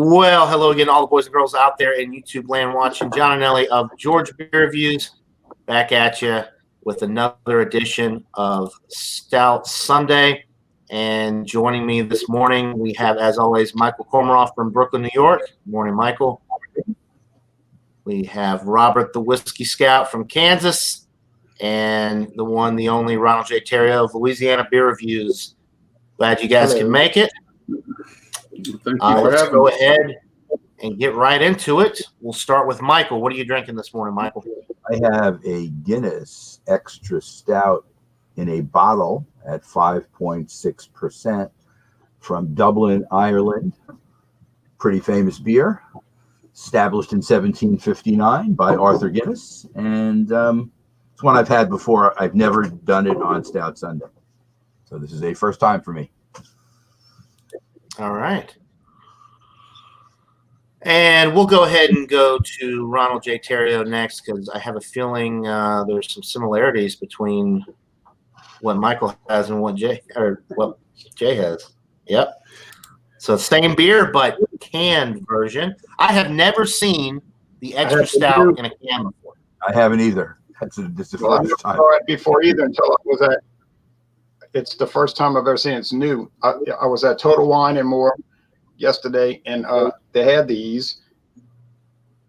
Well, hello again, all the boys and girls out there in YouTube land watching. John and Ellie of Georgia Beer Reviews back at you with another edition of Stout Sunday. And joining me this morning, we have, as always, Michael Komaroff from Brooklyn, New York. Good morning, Michael. We have Robert the Whiskey Scout from Kansas, and the one, the only Ronald J. Terrio of Louisiana Beer Reviews. Glad you guys can make it. Thank you let's go ahead and get right into it. We'll start with Michael. What are you drinking this morning, Michael? I have a Guinness Extra Stout in a bottle at 5.6% from Dublin, Ireland. Pretty famous beer, established in 1759 by Arthur Guinness. And it's one I've had before. I've never done it on Stout Sunday. So this is a first time for me. All right. And we'll go ahead and go to Ronald J. Terrio next, because I have a feeling there's some similarities between what Michael has and what Jay has. Yep. So same beer, but canned version. I have never seen the extra stout in a can before. I haven't either. This is the first time. I never saw it before either until I was at. It's the first time I've ever seen it. It's new. I was at Total Wine and More yesterday, and they had these,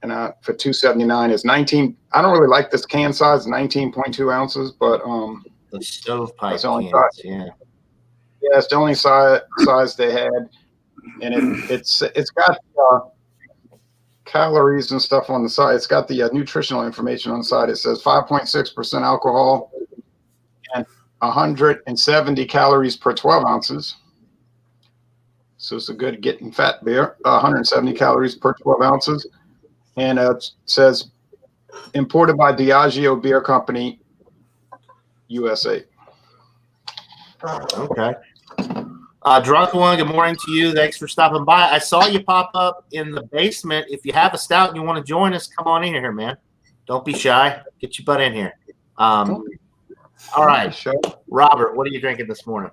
and for $2.79 is 19. I don't really like this can size, 19.2 ounces, but the stovepipe cans, yeah, it's the only size they had, and it's got calories and stuff on the side. It's got the nutritional information on the side. It says 5.6% alcohol and 170 calories per 12 ounces. So it's a good getting fat beer. 170 calories per 12 ounces. And it says imported by Diageo Beer Company, USA. Okay. Drunken One, good morning to you. Thanks for stopping by. I saw you pop up in the basement. If you have a stout and you want to join us, come on in here, man. Don't be shy. Get your butt in here. All right, Robert, what are you drinking this morning?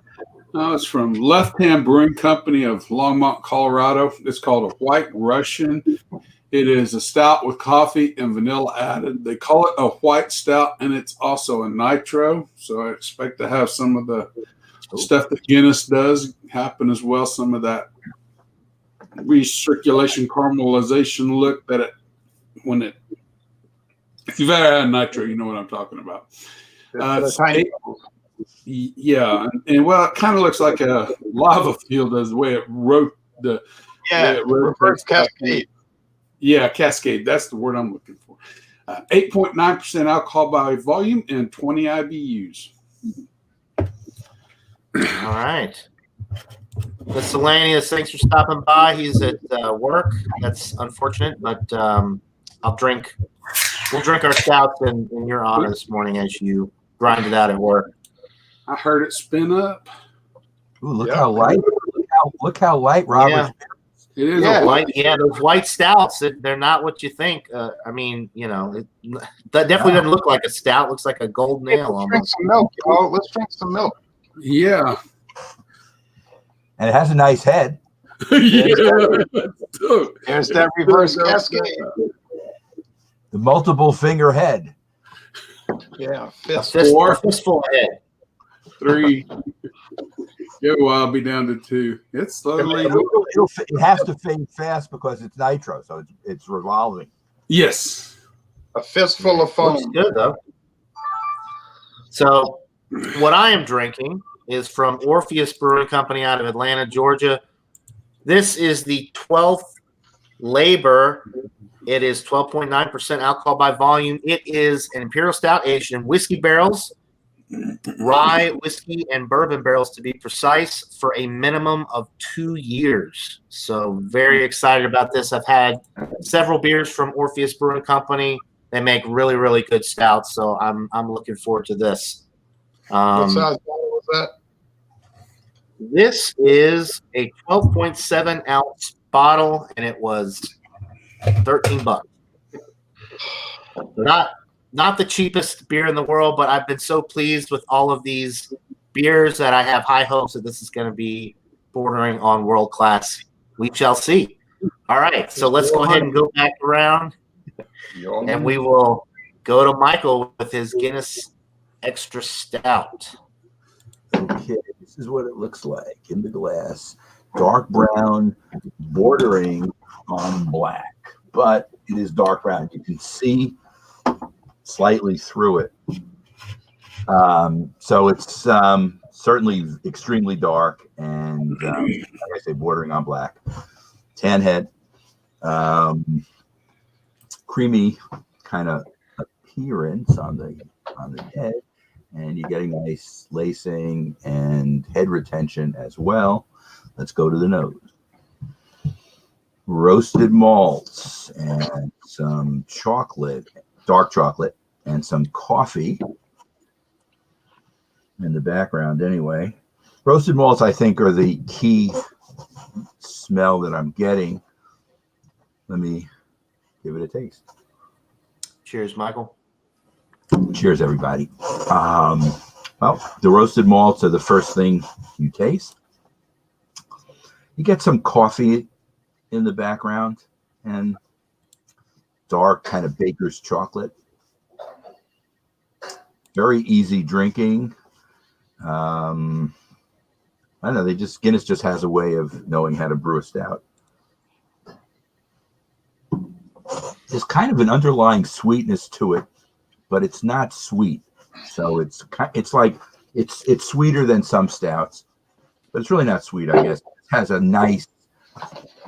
It's from Left Hand Brewing Company of Longmont, Colorado. It's called a White Russian. It is a stout with coffee and vanilla added. They call it a white stout, and it's also a nitro. So I expect to have some of the stuff that Guinness does happen as well. Some of that recirculation caramelization look that if you've ever had nitro, you know what I'm talking about. Yeah, and well, it kind of looks like a lava field as the way it wrote the reverse cascade. Yeah, cascade. That's the word I'm looking for. 8.9% alcohol by volume and 20 IBUs. All right. Miscellaneous, thanks for stopping by. He's at work. That's unfortunate, but we'll drink our stouts in your honor this morning as you grind it out at work. I heard it spin up. Ooh, look how light! Look how light Robert's. Yeah. It is a white. Yeah, those white stouts. They're not what you think. I mean, that definitely doesn't look like a stout. It looks like a gold nail. Let's drink some milk, y'all. Let's drink some milk. Yeah, and it has a nice head. Yeah, there's that reverse cascade. The multiple finger head. Yeah, fistful head. 3. Yeah, well, I'll be down to 2. It's slowly. It has to fade fast because it's nitro, so it's revolving. Yes. A fistful of foam. Looks good though. So, what I am drinking is from Orpheus Brewing Company out of Atlanta, Georgia. This is the 12th labor. It is 12.9% alcohol by volume. It is an imperial stout aged in whiskey barrels, rye, whiskey, and bourbon barrels to be precise, for a minimum of 2 years. So very excited about this. I've had several beers from Orpheus Brewing Company. They make really, really good stouts. So I'm looking forward to this. What size bottle was that? This is a 12.7 ounce bottle, and it was $13. Not the cheapest beer in the world, but I've been so pleased with all of these beers that I have high hopes that this is going to be bordering on world class. We shall see. All right, so let's go ahead and go back around, and we will go to Michael with his Guinness Extra Stout. Okay, this is what it looks like in the glass. Dark brown, bordering on black, but it is dark brown. You can see slightly through it. So it's certainly extremely dark and, like I say, bordering on black. Tan head, creamy kind of appearance on the head, and you're getting nice lacing and head retention as well. Let's go to the nose. Roasted malts and some chocolate, dark chocolate, and some coffee in the background anyway. Roasted malts, I think, are the key smell that I'm getting. Let me give it a taste. Cheers, Michael. Cheers, everybody. Well, the roasted malts are the first thing you taste. You get some coffee in the background and dark kind of baker's chocolate. Very easy drinking. I don't know. Guinness just has a way of knowing how to brew a stout. There's kind of an underlying sweetness to it, but it's not sweet. So it's sweeter than some stouts, but it's really not sweet, I guess. It has a nice,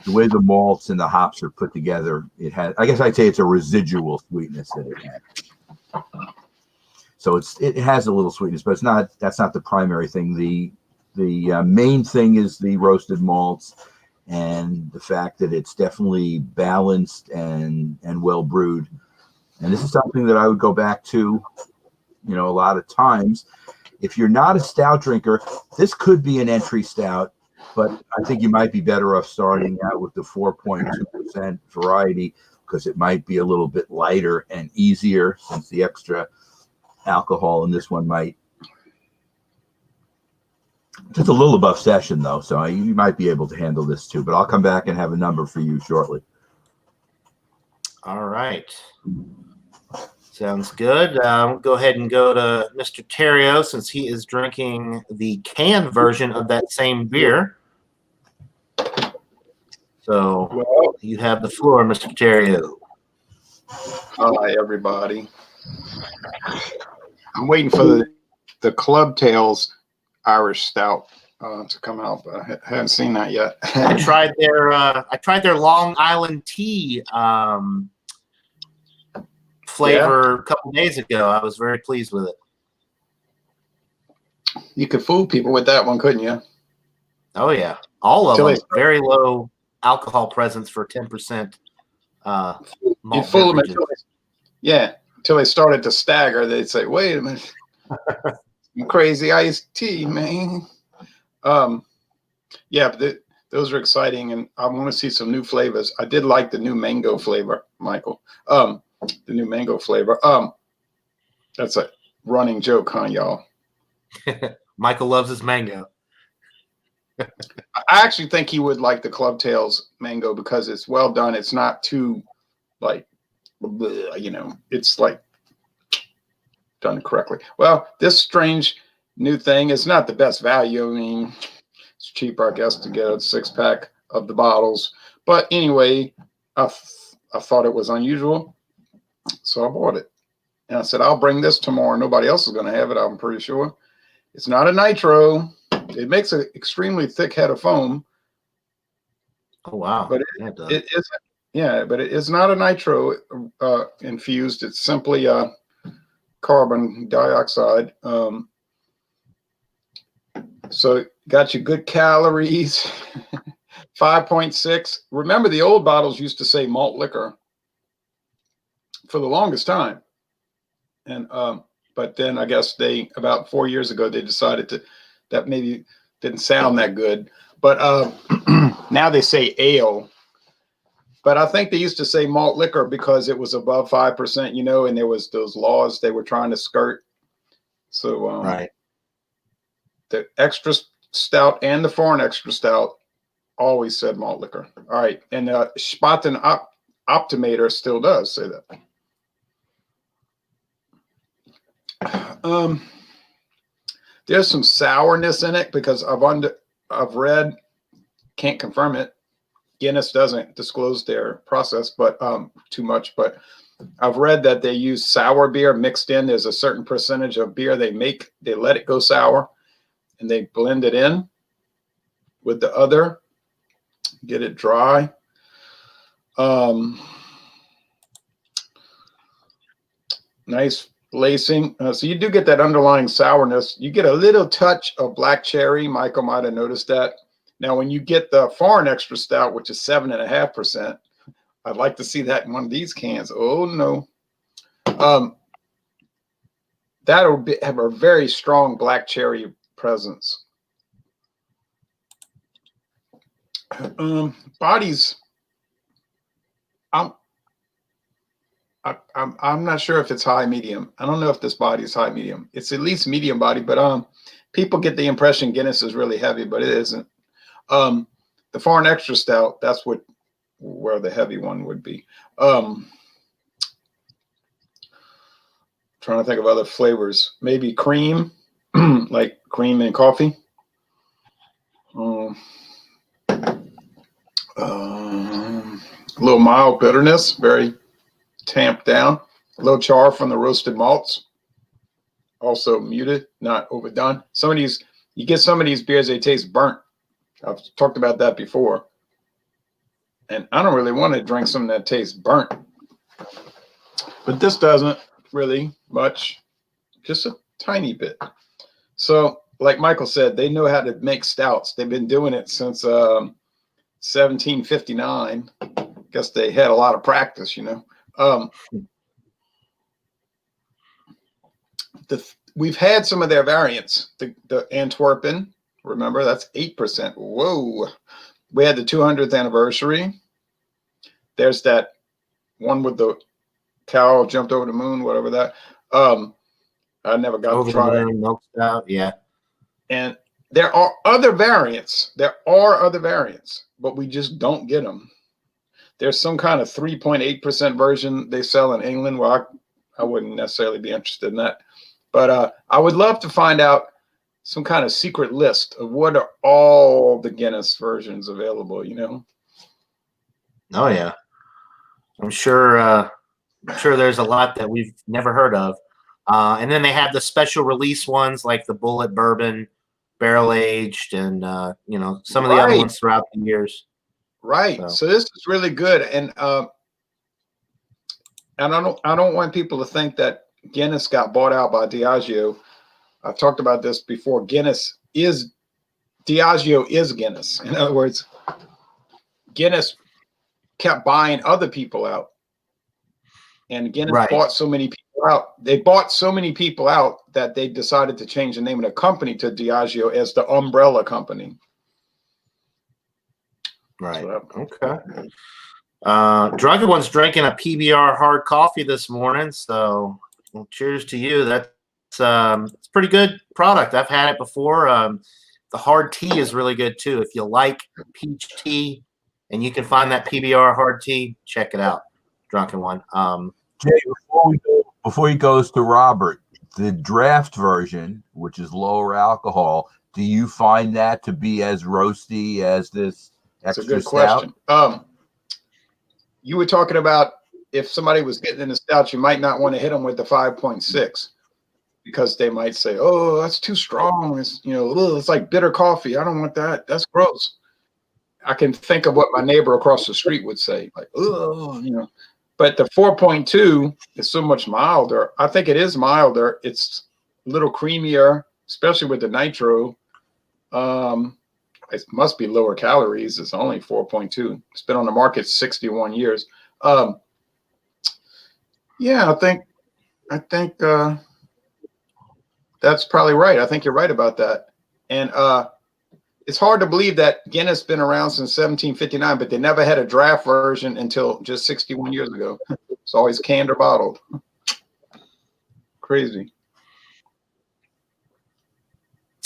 the way the malts and the hops are put together, it has, I guess I'd say it's a residual sweetness that it has. So it has a little sweetness, but that's not the primary thing. The main thing is the roasted malts and the fact that it's definitely balanced and well brewed. And this is something that I would go back to, a lot of times. If you're not a stout drinker, this could be an entry stout, but I think you might be better off starting out with the 4.2% variety because it might be a little bit lighter and easier since the extra alcohol in this one might just a little above session though, so you might be able to handle this too, but I'll come back and have a number for you shortly. All right, sounds good. We'll go ahead and go to Mr. Terrio since he is drinking the canned version of that same beer. So you have the floor, Mr. Terrio. Hi, everybody. I'm waiting for the Club Tales Irish Stout to come out, but I haven't seen that yet. I tried their Long Island tea flavor a couple days ago. I was very pleased with it. You could fool people with that one, couldn't you? Oh yeah, all of them. Very low alcohol presence for 10%. You fool them until they started to stagger. They'd say, "Wait a minute, crazy iced tea, man." Yeah, but those are exciting, and I want to see some new flavors. I did like the new mango flavor, Michael. The new mango flavor. That's a running joke, huh, y'all? Michael loves his mango. I actually think he would like the Club Tales mango because it's well done. It's not too it's like done correctly. Well, this strange new thing is not the best value. I mean, it's cheaper, I guess, to get a 6-pack of the bottles. But anyway, I thought it was unusual, so I bought it. And I said, I'll bring this tomorrow. Nobody else is going to have it, I'm pretty sure. It's not a nitro. It makes an extremely thick head of foam. Oh, wow. But it is, but it is not a nitro infused. It's simply carbon dioxide. So got you good calories, 5.6. Remember, the old bottles used to say malt liquor for the longest time. And but then I guess about 4 years ago, they decided that maybe didn't sound that good. But now they say ale. But I think they used to say malt liquor because it was above 5%, and there was those laws they were trying to skirt. So right. The extra stout and the foreign extra stout always said malt liquor. All right, and Spaten Optimator still does say that. There's some sourness in it because I've read, can't confirm it. Guinness doesn't disclose their process, but too much. But I've read that they use sour beer mixed in. There's a certain percentage of beer they make. They let it go sour, and they blend it in with the other, get it dry. Nice lacing. So you do get that underlying sourness. You get a little touch of black cherry. Michael might have noticed that. Now, when you get the foreign extra stout, which is 7.5%, I'd like to see that in one of these cans. Oh, no. That'll have a very strong black cherry presence. Bodies, I'm not sure if it's high medium. I don't know if this body is high medium. It's at least medium body, but people get the impression Guinness is really heavy, but it isn't. The foreign extra stout, that's where the heavy one would be. Trying to think of other flavors. Maybe cream, like cream and coffee. A little mild bitterness, very tamped down. A little char from the roasted malts. Also muted, not overdone. Some of these, you get some of these beers, they taste burnt. I've talked about that before. And I don't really want to drink something that tastes burnt. But this doesn't really much, just a tiny bit. So, like Michael said, they know how to make stouts. They've been doing it since 1759. Guess they had a lot of practice, you know. We've had some of their variants. The Antwerpen, remember, that's 8%. Whoa. We had the 200th anniversary. There's that one with the cow jumped over the moon, whatever that. I never got to try it. Milk stout, yeah. And there are other variants. There are other variants, but we just don't get them. There's some kind of 3.8% version they sell in England. Well, I wouldn't necessarily be interested in that. But I would love to find out some kind of secret list of what are all the Guinness versions available, you know? Oh, yeah. I'm sure there's a lot that we've never heard of. And then they have the special release ones like the Bullet Bourbon, barrel aged, and some of the other ones throughout the years. Right. So this is really good, and I don't want people to think that Guinness got bought out by Diageo. I've talked about this before. Diageo is Guinness. In other words, Guinness kept buying other people out. And Guinness bought so many people out. They bought so many people out that they decided to change the name of the company to Diageo as the umbrella company. Right. Okay. Drunken One's drinking a PBR hard coffee this morning. So cheers to you. That's it's a pretty good product. I've had it before. The hard tea is really good too. If you like peach tea and you can find that PBR hard tea, check it out. Drunken One. Jay, before he goes to Robert, the draft version, which is lower alcohol, do you find that to be as roasty as this extra That's a good stout? question. You were talking about if somebody was getting in the stout, you might not want to hit them with the 5.6 because they might say, "Oh, that's too strong. It's it's like bitter coffee. I don't want that. That's gross." I can think of what my neighbor across the street would say, like, "Oh, But the 4.2 is so much milder. I think it is milder. It's a little creamier, especially with the nitro. It must be lower calories. It's only 4.2. It's been on the market 61 years. Yeah, I think that's probably right. I think you're right about that. And it's hard to believe that Guinness been around since 1759, but they never had a draft version until just 61 years ago. It's always canned or bottled. Crazy.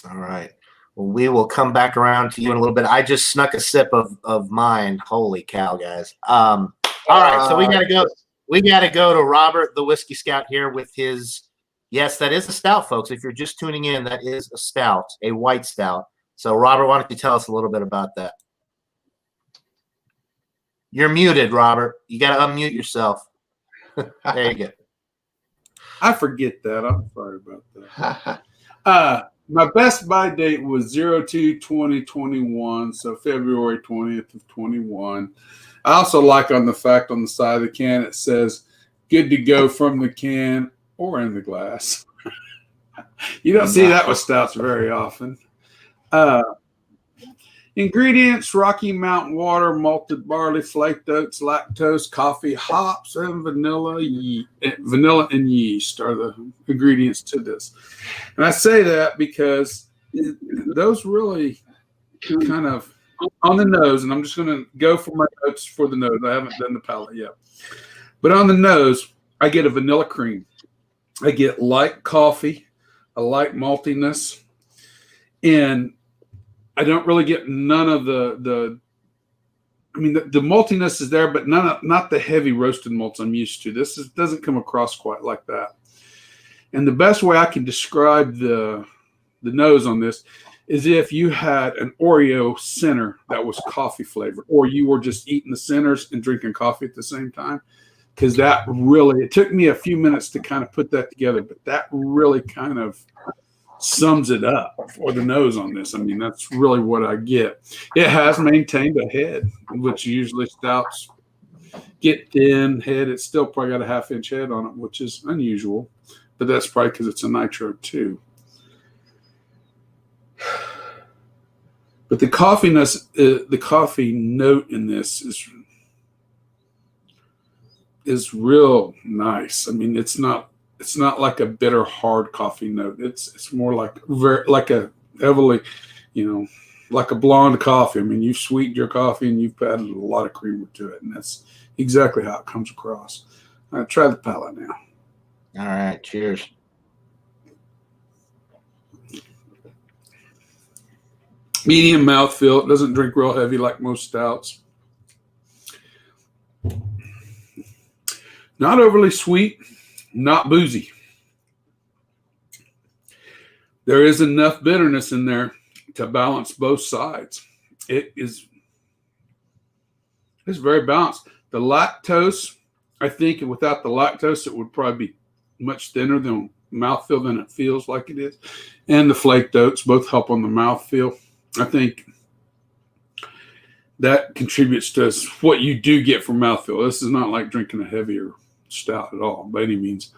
All right. We will come back around to you in a little bit. I just snuck a sip of mine. Holy cow, guys. All right, so we got to go. We got to go to Robert, the Whiskey Scout, here with his. Yes, that is a stout, folks. If you're just tuning in, that is a stout, a white stout. So, Robert, why don't you tell us a little bit about that? You're muted, Robert. You got to unmute yourself. There you go. I forget that. I'm sorry about that. My best buy date was 02/20/21, so February 20th of 21. I also like on the fact on the side of the can it says "good to go from the can or in the glass." You don't see that with stouts very often. Ingredients: Rocky Mountain water, malted barley, flaked oats, lactose, coffee, hops, and vanilla. Vanilla and yeast are the ingredients to this. And I say that because those really kind of on the nose, and I'm just going to go for my notes for the nose. I haven't done the palate yet. But on the nose, I get a vanilla cream. I get light coffee, a light maltiness, and I don't really get none of the maltiness is there, but not the heavy roasted malts I'm used to. Doesn't come across quite like that. And the best way I can describe the nose on this is if you had an Oreo center that was coffee flavored, or you were just eating the centers and drinking coffee at the same time. Because that really, it took me a few minutes to kind of put that together, but that really kind of sums it up for the nose on this. I mean, that's really what I get. It has maintained a head, which usually stouts get thin head. It's still probably got a 1/2 inch head on it, which is unusual, but that's probably because it's a nitro too. But the coffeeness, the coffee note in this is real nice. I mean, it's not like a bitter hard coffee note. It's more like a heavily, like a blonde coffee. I mean, you've sweetened your coffee and you've added a lot of creamer to it, and that's exactly how it comes across. All right, try the palate now. All right, cheers. Medium mouthfeel. It doesn't drink real heavy like most stouts. Not overly sweet, not boozy. There is enough bitterness in there to balance both sides. It's very balanced. The lactose, I think without the lactose, it would probably be much thinner than mouthfeel than it feels like it is. And the flaked oats both help on the mouthfeel. I think that contributes to what you do get from mouthfeel. This is not like drinking a heavier stout at all by any means,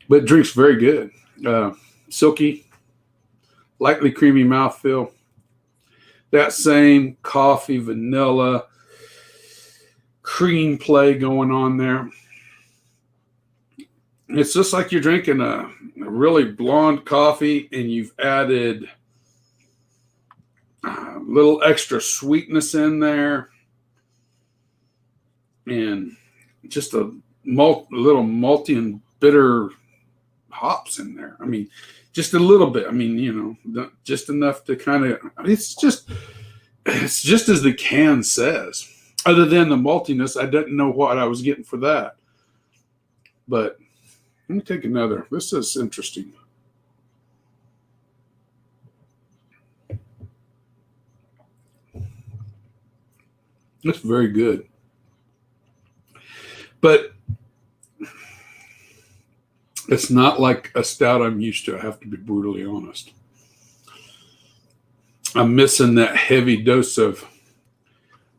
but it drinks very good. Silky, lightly creamy mouthfeel. That same coffee, vanilla, cream play going on there. It's just like you're drinking a really blonde coffee and you've added a little extra sweetness in there and just a little malty and bitter hops in there. I mean, just a little bit. I mean, just enough to kind of, it's just as the can says. Other than the maltiness, I didn't know what I was getting for that. But let me take another. This is interesting. It's very good. But it's not like a stout I'm used to. I have to be brutally honest. I'm missing that heavy dose of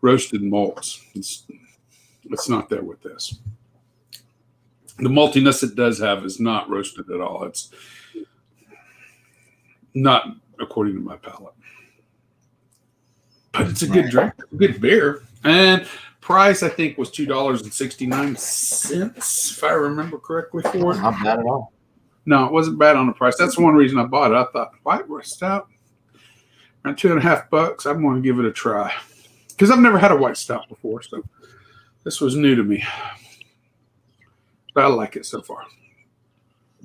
roasted malts. It's not there with this. The maltiness it does have is not roasted at all. It's not according to my palate. But it's a good drink, a good beer. And price, I think, was $2.69, if I remember correctly for it. Not bad at all. No, it wasn't bad on the price. That's one reason I bought it. I thought, white stout, around $2.50. I'm going to give it a try. Because I've never had a white stout before, so this was new to me. But I like it so far.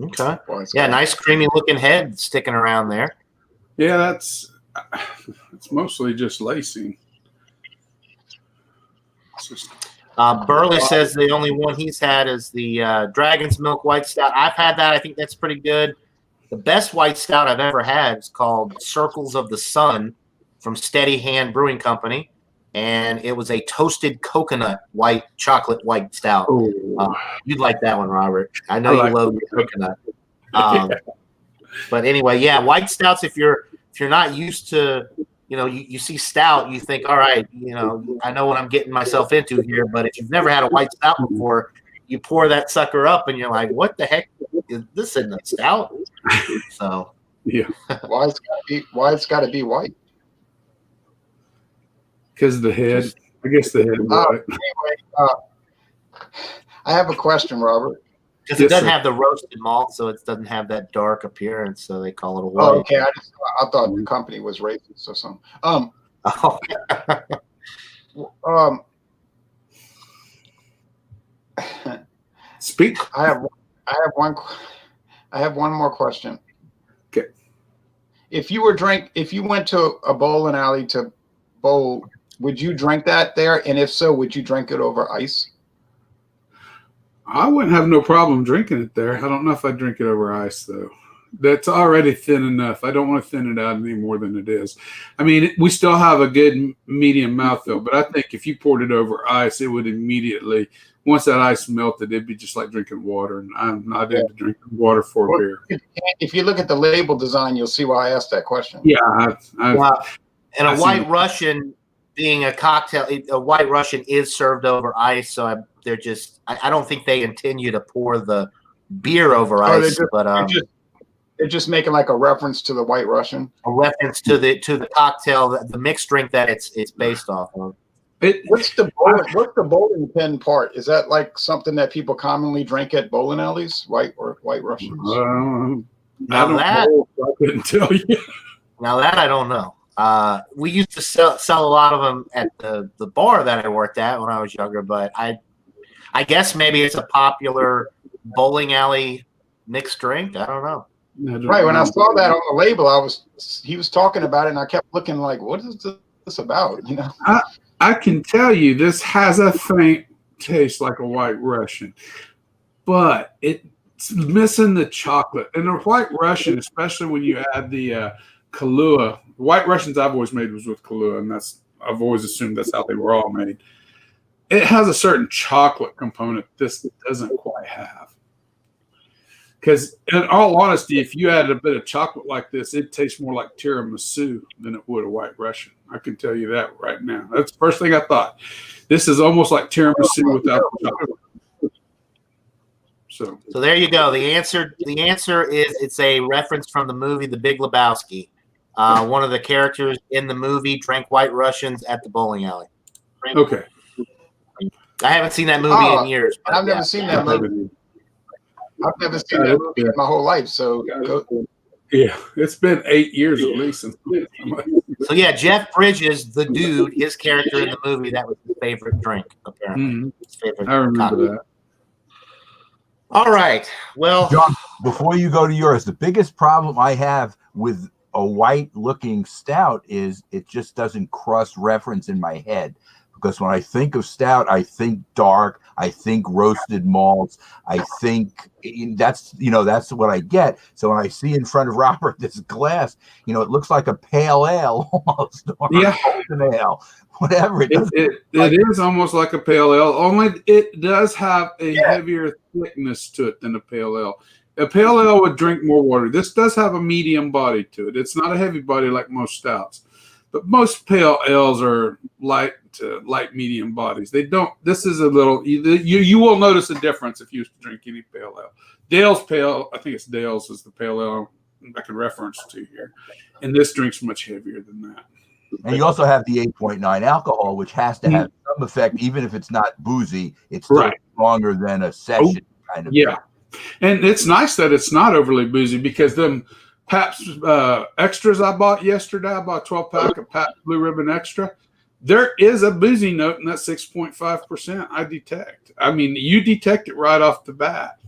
Okay. Yeah, nice creamy looking head sticking around there. Yeah, that's it's mostly just lacing. It's just, Burley says the only one he's had is the Dragon's Milk White Stout. I've had that. I think that's pretty good. The best white stout I've ever had is called Circles of the Sun from Steady Hand Brewing Company, and it was a toasted coconut chocolate white stout. You'd like that one, Robert. I know you love your coconut. But anyway, yeah, white stouts. If you're not used to, you see stout, you think, all right, I know what I'm getting myself into here. But if you've never had a white stout before, you pour that sucker up, and you're like, what the heck is this in a stout? So yeah, why it's got to be white? Because of the head. I guess the head. Anyway, I have a question, Robert. Because it doesn't have the roasted malt, so it doesn't have that dark appearance, so they call it a white. Oh, okay. I thought the company was racist or something. Speak. I have one more question. Okay. If you went to a bowling alley to bowl, would you drink that there? And if so, would you drink it over ice? I wouldn't have no problem drinking it there. I don't know if I'd drink it over ice, though. That's already thin enough. I don't want to thin it out any more than it is. I mean, we still have a good medium mouthfeel, but I think if you poured it over ice, it would immediately, once that ice melted, it'd be just like drinking water. And I'm not into drinking water for beer. If you look at the label design, you'll see why I asked that question. Yeah. And a White Russian being a cocktail, a White Russian is served over ice, so they're just. I don't think they intend you to pour the beer over ice, they're just making like a reference to the White Russian. A reference to the cocktail, the mixed drink that it's based off of. What's the bowling pin part? Is that like something that people commonly drink at bowling alleys? White Russians? I couldn't tell you. Now that I don't know. We used to sell a lot of them at the bar that I worked at when I was younger, but I guess maybe it's a popular bowling alley mixed drink. I don't know. Right. When I saw that on the label, he was talking about it, and I kept looking like, what is this about? I can tell you this has a faint taste like a White Russian, but it's missing the chocolate. And a White Russian, especially when you add the Kahlua, White Russians I've always made was with Kahlua, and I've always assumed that's how they were all made. It has a certain chocolate component this doesn't quite have. Because in all honesty, if you added a bit of chocolate like this, it tastes more like tiramisu than it would a White Russian. I can tell you that right now. That's the first thing I thought. This is almost like tiramisu without the chocolate. So there you go. The answer is it's a reference from the movie The Big Lebowski. One of the characters in the movie drank White Russians at the bowling alley. Okay. I haven't seen that movie in years. I've never seen that movie. I've never seen that movie in my whole life. So yeah, it's been 8 years at least. So yeah, Jeff Bridges, the dude, his character in the movie, that was his favorite drink, apparently. Mm-hmm. His favorite I remember cocktail. that. All right. Well, John, before you go to yours, the biggest problem I have with a white-looking stout is it just doesn't cross-reference in my head. Because when I think of stout, I think dark, I think roasted malts, I think that's what I get. So when I see in front of Robert this glass, it looks like a pale ale almost, or a golden ale, whatever. It is almost like a pale ale, only it does have a heavier thickness to it than a pale ale. A pale ale would drink more water. This does have a medium body to it. It's not a heavy body like most stouts. But most pale ales are light medium bodies. They don't. This is a little. You will notice a difference if you drink any pale ale. Dale's pale. I think it's Dale's is the pale ale I can reference to here, and this drink's much heavier than that. And you also have the 8.9 alcohol, which has to have some effect, even if it's not boozy. It's still stronger than a session kind of. Yeah, and it's nice that it's not overly boozy because them Pabst extras I bought yesterday. I bought a 12-pack of Pabst Blue Ribbon Extra. There is a boozy note in that 6.5% I detect. I mean, you detect it right off the bat.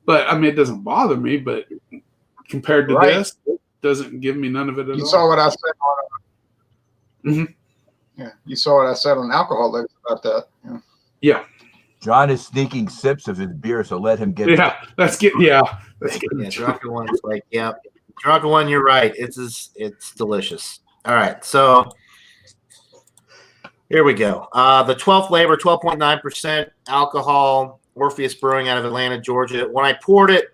But, I mean, it doesn't bother me. But compared to this, doesn't give me none of it at all. You saw what I said on Mhm. Yeah, you saw what I said on alcohol labels about that. Yeah. Yeah. John is sneaking sips of his beer, so let him get. Yeah. Let's get. Yeah. Let's get. Yeah, drunken one's like, yeah, drunken one. You're right. It's delicious. All right, so here we go. The 12th labor, 12.9% alcohol. Orpheus Brewing out of Atlanta, Georgia. When I poured it,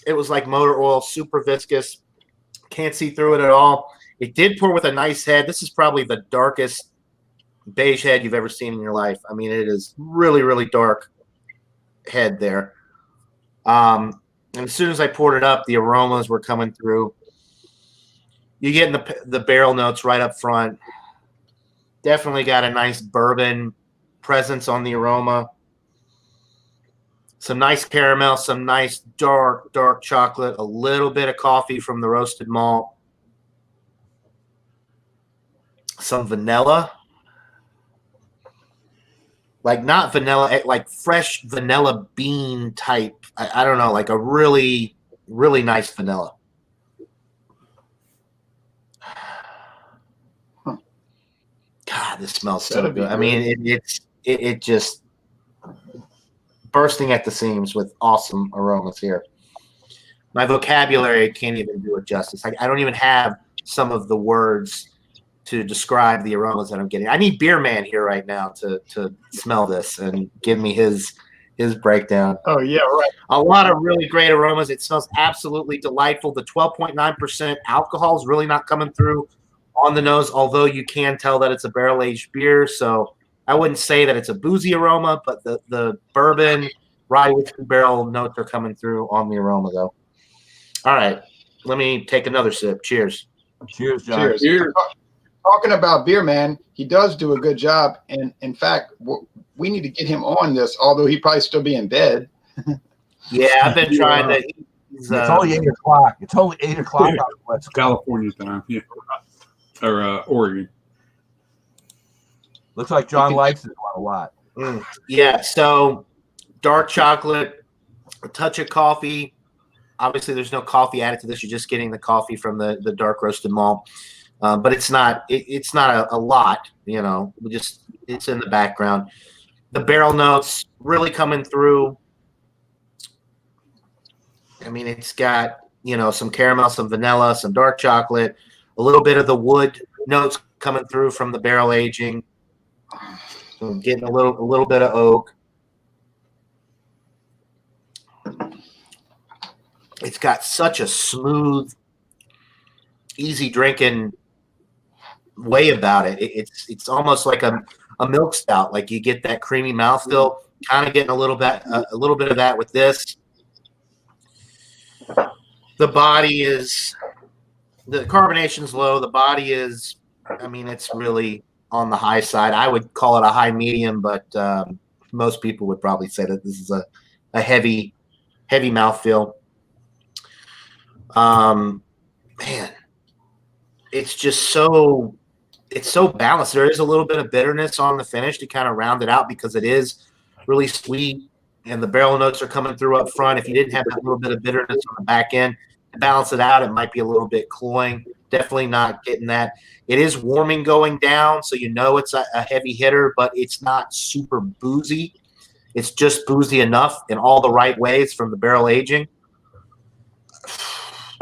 it was like motor oil, super viscous. Can't see through it at all. It did pour with a nice head. This is probably the darkest beige head you've ever seen in your life. I mean, it is really, really dark head there. And as soon as I poured it up, the aromas were coming through. You get the barrel notes right up front. Definitely got a nice bourbon presence on the aroma. Some nice caramel, some nice dark chocolate, a little bit of coffee from the roasted malt, some vanilla. Like not vanilla, like fresh vanilla bean type. I don't know, like a really, really nice vanilla. God, this smells so good. I mean, it just bursting at the seams with awesome aromas here. My vocabulary can't even do it justice. I don't even have some of the words to describe the aromas that I'm getting. I need Beer Man here right now to smell this and give me his breakdown. Oh, yeah, right. A lot of really great aromas. It smells absolutely delightful. The 12.9% alcohol is really not coming through on the nose, although you can tell that it's a barrel-aged beer. So I wouldn't say that it's a boozy aroma, but the bourbon, rye whiskey barrel notes are coming through on the aroma, though. All right. Let me take another sip. Cheers. Cheers, John. Cheers. Cheers. Talking about Beer Man, he does do a good job. And in fact, we need to get him on this, although he probably still be in bed. Yeah, I've been trying to. It's only 8 o'clock. It's only 8 o'clock on the West Coast. California time. Yeah. Or Oregon. Looks like John likes it a lot. Yeah, so dark chocolate, a touch of coffee. Obviously, there's no coffee added to this. You're just getting the coffee from the dark roasted malt. But it's not a lot, you know. It's in the background. The barrel notes really coming through. I mean, it's got, you know, some caramel, some vanilla, some dark chocolate, a little bit of the wood notes coming through from the barrel aging. So I'm getting a little bit of oak. It's got such a smooth, easy drinking way about it. It's almost like a milk stout. Like you get that creamy mouthfeel, kind of getting a little bit of that with this. The body is, the carbonation's low. The body is, I mean, it's really on the high side. I would call it a high medium, but most people would probably say that this is a heavy mouthfeel. Man, it's just so balanced. There is a little bit of bitterness on the finish to kind of round it out because it is really sweet and the barrel notes are coming through up front. If you didn't have that little bit of bitterness on the back end to balance it out, it might be a little bit cloying. Definitely not getting that. It is warming going down, so you know it's a heavy hitter, but it's not super boozy. It's just boozy enough in all the right ways from the barrel aging.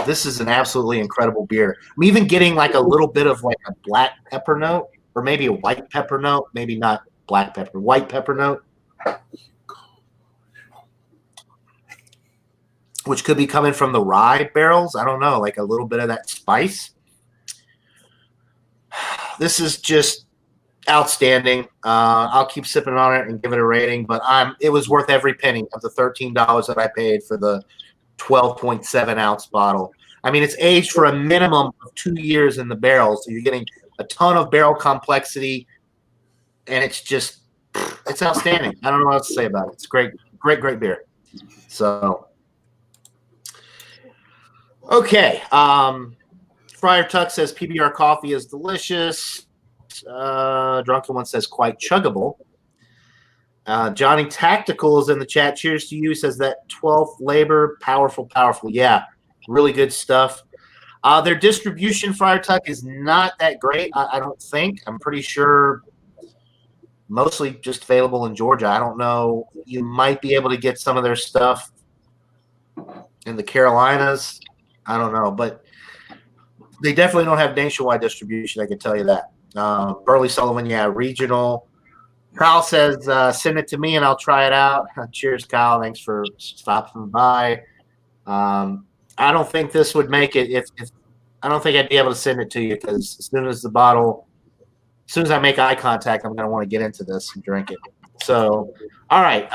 This is an absolutely incredible beer. I'm even getting like a little bit of like a black pepper note or maybe a white pepper note. Maybe not black pepper, white pepper note, which could be coming from the rye barrels. I don't know, like a little bit of that spice. This is just outstanding. I'll keep sipping on it and give it a rating, but it was worth every penny of the $13 that I paid for the 12.7 ounce bottle. I mean, it's aged for a minimum of 2 years in the barrel, so you're getting a ton of barrel complexity, and it's outstanding. I don't know what else to say about it. It's great beer. So, okay. Friar Tuck says PBR coffee is delicious. Drunken One says quite chuggable. Johnny Tactical is in the chat. Cheers to you. Says that 12th labor, powerful. Yeah, really good stuff. Their distribution, Friar Tuck, is not that great. I don't think. I'm pretty sure mostly just available in Georgia. I don't know. You might be able to get some of their stuff in the Carolinas. I don't know, but they definitely don't have nationwide distribution. I can tell you that. Burley Sullivan, yeah, regional. Kyle says, send it to me and I'll try it out. Cheers, Kyle. Thanks for stopping by. I don't think this would make it if I don't think I'd be able to send it to you because as soon as I make eye contact, I'm going to want to get into this and drink it. So, all right.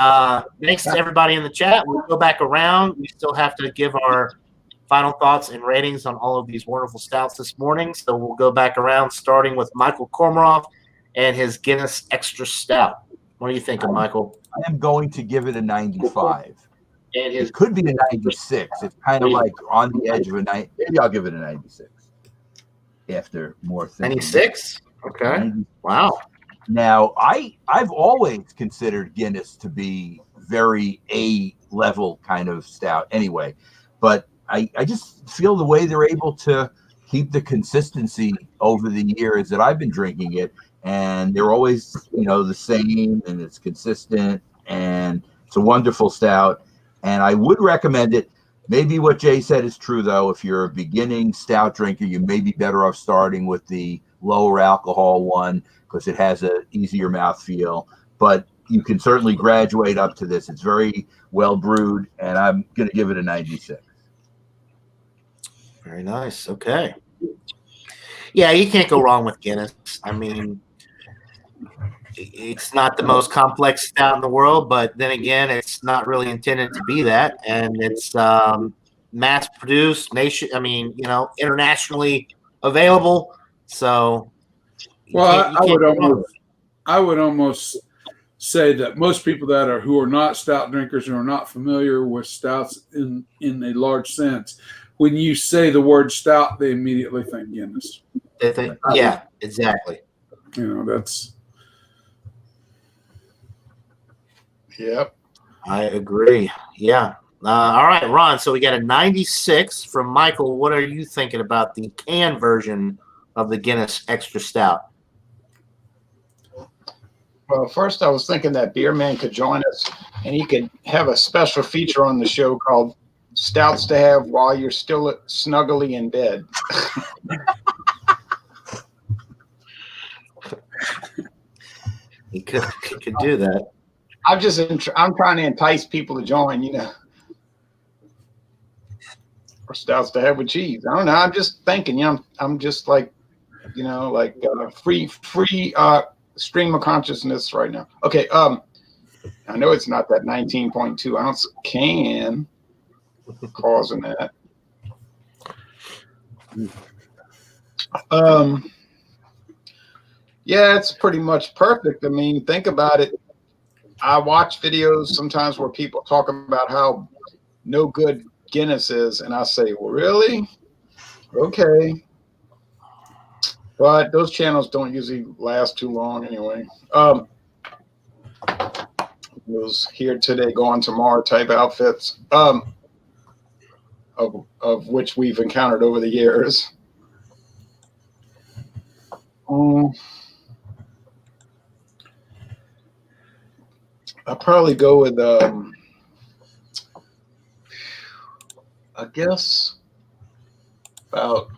Thanks to everybody in the chat. We'll go back around. We still have to give our final thoughts and ratings on all of these wonderful stouts this morning. So we'll go back around starting with Michael Kormaroff and his Guinness Extra Stout. What are you thinking, Michael? I am going to give it a 95. And It could be a 96. It's kind of like on the edge of a 90. Maybe I'll give it a 96 after more thinking. 96? Okay. Wow. Now, I've always considered Guinness to be very A-level kind of stout anyway, but I just feel the way they're able to keep the consistency over the years that I've been drinking it, and they're always, the same, and it's consistent, and it's a wonderful stout, and I would recommend it. Maybe what Jay said is true, though. If you're a beginning stout drinker, you may be better off starting with the lower alcohol one because it has an easier mouthfeel, but you can certainly graduate up to this. It's very well brewed, and I'm going to give it a 96. Very nice. Okay. Yeah, you can't go wrong with Guinness. I mean, it's not the most complex stout in the world, but then again, it's not really intended to be that. And it's mass produced, internationally available. So, I would almost say that most people who are not stout drinkers and are not familiar with stouts in a large sense, when you say the word stout, they immediately think Guinness. They think, yeah, exactly. That's. Yep. I agree. Yeah. All right, Ron. So we got a 96 from Michael. What are you thinking about the canned version of the Guinness Extra Stout? Well, first I was thinking that Beer Man could join us and he could have a special feature on the show called Stouts to Have While You're Still Snuggly in Bed. He could do that. I'm trying to entice people to join, or stouts to have with cheese. I don't know. I'm just thinking, I'm just like, free stream of consciousness right now. Okay. I know it's not that 19.2 ounce can causing that. Yeah, it's pretty much perfect. I mean, think about it. I watch videos sometimes where people talk about how no good Guinness is, and I say, well, really? Okay. But those channels don't usually last too long anyway. Those here today, gone tomorrow type outfits, of which we've encountered over the years. I'll probably go with, I guess, about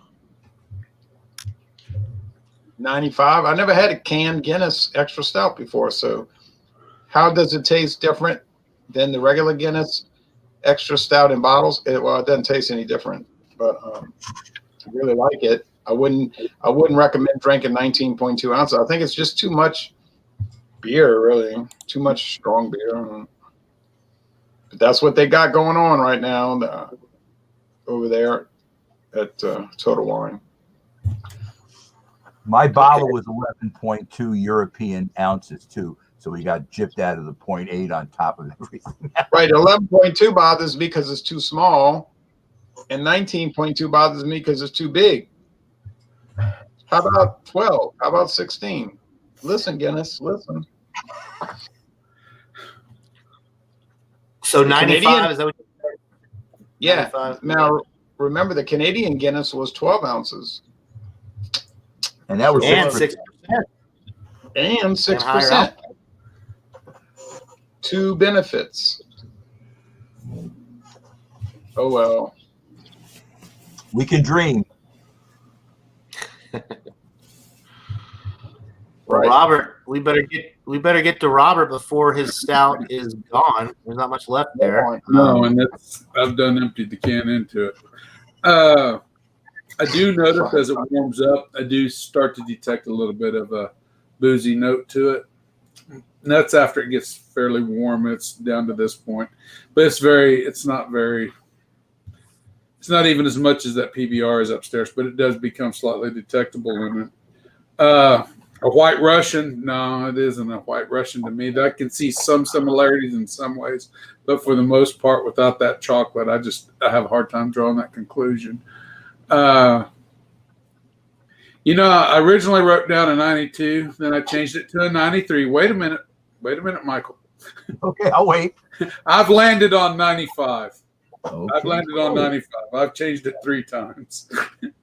95. I never had a canned Guinness Extra Stout before, so how does it taste different than the regular Guinness Extra Stout in bottles? It doesn't taste any different, but I really like it. I wouldn't recommend drinking 19.2 ounces. I think it's just too much beer, really. Too much strong beer. But that's what they got going on right now over there at Total Wine. My bottle was 11.2 European ounces, too. So we got gypped out of the 0.8 on top of everything. Right. 11.2 bothers me because it's too small. And 19.2 bothers me because it's too big. How about 12? How about 16? Listen, Guinness, listen. So 95 is that what you said? Yeah. 95. Now, remember the Canadian Guinness was 12 ounces. And that was And 6%. 6%. And higher 6%. alcohol. Two benefits. Oh well. We can dream. Well, Right. Robert, we better get to Robert before his stout is gone. There's not much left there. No, and I've done emptied the can into it. I do notice as it warms up, I do start to detect a little bit of a boozy note to it. And that's after it gets fairly warm. It's down to this point, but it's not even as much as that PBR is upstairs, but it does become slightly detectable in it. A White Russian, no, it isn't a White Russian to me. I can see some similarities in some ways, but for the most part, without that chocolate, I have a hard time drawing that conclusion. I originally wrote down a 92, then I changed it to a 93. Wait a minute, Michael. Okay, I'll wait. I've landed on 95. Okay. I've landed on 95. I've changed it 3 times.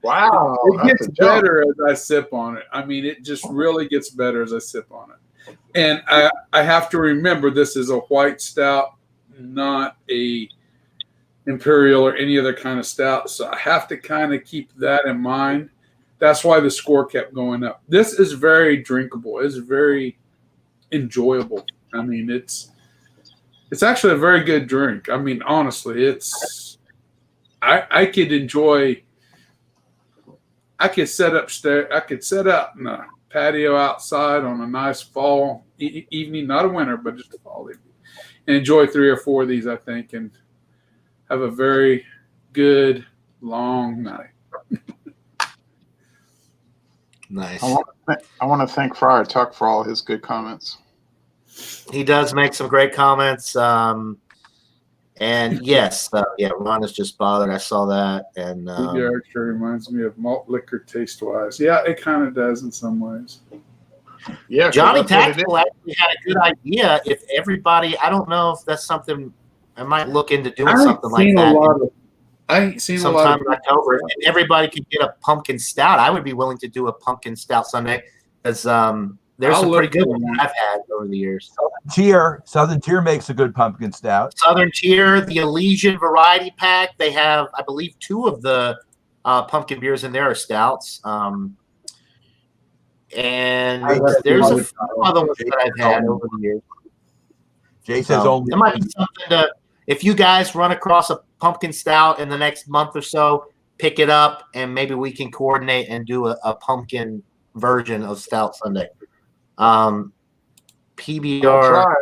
Wow. It gets better as I sip on it. I mean, it just really gets better as I sip on it. And I have to remember this is a white stout, not a imperial or any other kind of stout. So I have to kind of keep that in mind. That's why the score kept going up. This is very drinkable. It's very enjoyable. I mean, it's actually a very good drink. I mean, honestly, I could enjoy. I could set up in a patio outside on a nice fall evening, not a winter, but just a fall evening, and enjoy 3 or 4 of these, I think, and have a very good long night. Nice. I want to thank Friar Tuck for all his good comments. He does make some great comments. And yes, Ron is just bothered. I saw that. And PBR Extra reminds me of malt liquor taste-wise. Yeah, it kind of does in some ways. Yeah, Johnny Tactical actually had a good idea. If everybody, I don't know if that's something I might look into doing something like that. I ain't seen sometime a in October. If everybody could get a pumpkin stout, I would be willing to do a pumpkin stout Sunday because there's some pretty good ones I've had over the years. Southern Tier makes a good pumpkin stout. Southern Tier, the Elysian Variety Pack, they have, I believe, 2 of the pumpkin beers in there are stouts. And there's a few other ones that I've had over the years. Jay says only. There might be something to, if you guys run across a pumpkin stout in the next month or so, pick it up and maybe we can coordinate and do a pumpkin version of Stout Sunday. PBR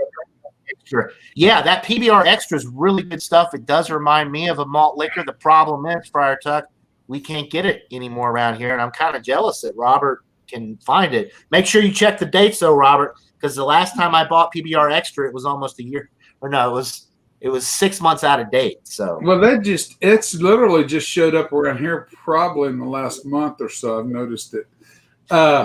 Extra. Yeah, that PBR Extra is really good stuff. It does remind me of a malt liquor. The problem is, Friar Tuck, we can't get it anymore around here, and I'm kind of jealous that Robert can find it. Make sure you check the dates, though, Robert, because the last time I bought PBR Extra, it was almost a year. Or no, it was 6 months out of date. So well, it's literally just showed up around here probably in the last month or so. I've noticed it.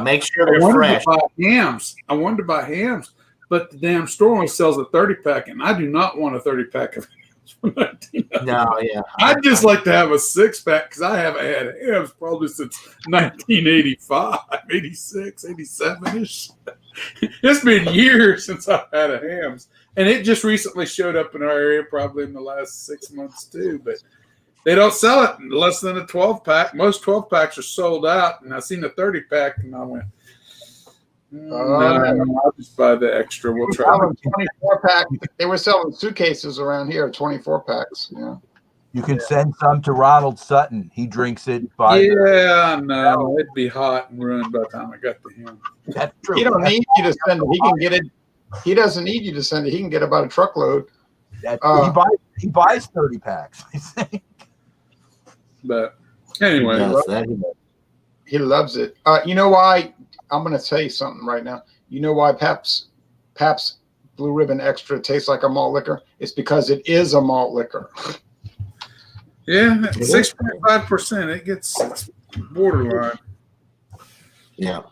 make sure they're fresh. I wanted to buy hams, but the damn store only sells a 30-pack, and I do not want a 30-pack of hams for 19. No, yeah. I'd just like to have a 6-pack because I haven't had hams probably since 1985, 86, 87-ish. It's been years since I've had a hams, and it just recently showed up in our area probably in the last 6 months too, but they don't sell it in less than a 12-pack. Most 12-packs are sold out, and I seen a 30-pack, and I went, no, I'll just buy the extra. We'll try. 24-pack. They were selling suitcases around here, 24-packs. Yeah. You can send some to Ronald Sutton. He drinks it. Yeah, no, it'd be hot and ruined by the time I got to him. That's true. He don't need you to send it. He can get it. He doesn't need you to send it. He can get about a truckload. He buys 30 packs, I think. But anyway, he loves it. You know why? I'm going to tell you something right now. You know why Pabst Blue Ribbon Extra tastes like a malt liquor? It's because it is a malt liquor. yeah, 6.5%. It gets borderline. Yeah.